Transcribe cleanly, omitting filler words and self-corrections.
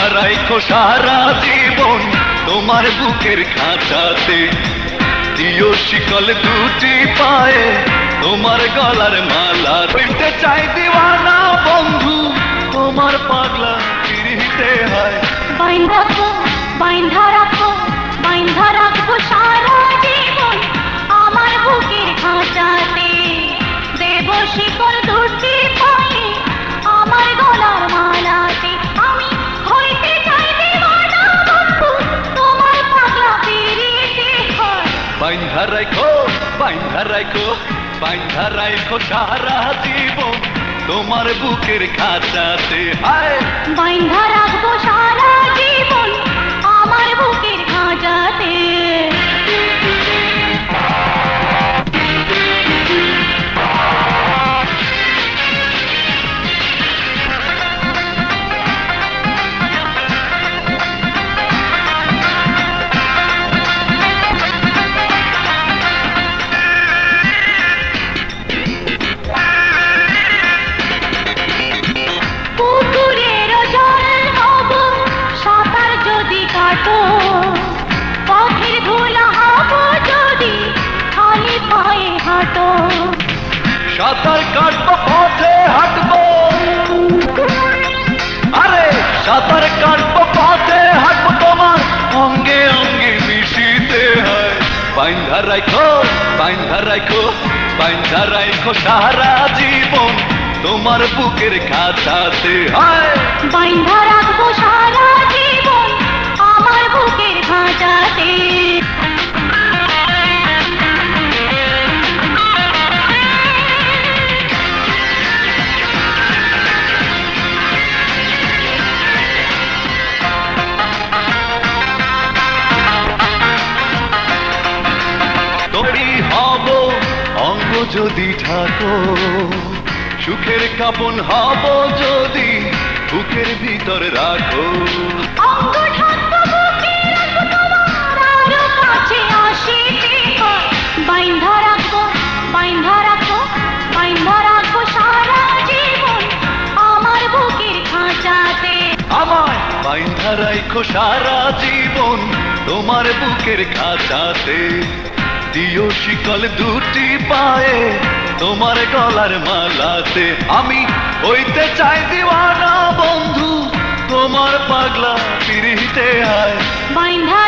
বাইন্ধা রাখো সারা জীবন তোমার বুকের খাঁচাতে, দিও শিকল দুটি পায়ে তোমার গলার মালা। হইতে চাই দিওয়ানা বন্ধু তোমার পাগলা পিরিতে হয়। বাইন্ধা রাখো, বাইন্ধা রাখো, বাইন্ধা রাখবো সারা জীবন আমার বুকের খাঁচাতে, দেব শিকল দুটি পায়ে আমার গলার মালাতে। আমি হইতে চাই দিওয়ানা বন্ধু তোমার পাগলা পিরিতে হয়। বাইন্ধা রাখো, বাইন্ধা রাখো, বাইন্ধা রাখো সারা জীবন তোমার বুকের খাঁচাতে। হায় বাইন্ধা রাখবো সারা জীবন আমার বুকের খাঁচাতে। পথের ধুলা হবো যদি খালি পায়ে হাঁটো, সাঁতার কাটবো পথে হাঁটবো, আরে সাঁতার কাটবো পথে হাঁটবো তোমার অঙ্গে অঙ্গে মিশিতে হয়। বাইন্ধা রাখো, বাইন্ধা রাখো, বাইন্ধা রাখো সারা জীবন তোমার বুকের খাঁচাতে। হয় বাইন্ধা রাখবো সারা জীবন আমার বুকের খাঁচাতে। তোরই হব অঙ্গ যদি থাকো, সুখের কাপন হব যদি বুকের ভিতর রাখো। অঙ্গ ঢাকবো বুকে রাখবো তোমার আরো কাছে আসিতে হয়। বাইন্ধা রাখবো, বাইন্ধা রাখবো, বাইন্ধা রাখবো সারা জীবন আমার বুকের খাঁচাতে। আমায় বাইন্ধা রাখো সারা জীবন তোমার বুকের খাঁচাতে, দিও শিকল দুটি পায়ে তোমার গলার মালাতে। আমি হইতে চাই দিওয়ানা বন্ধু তোমার পাগলা পিরিতে হয়। বাইন্ধা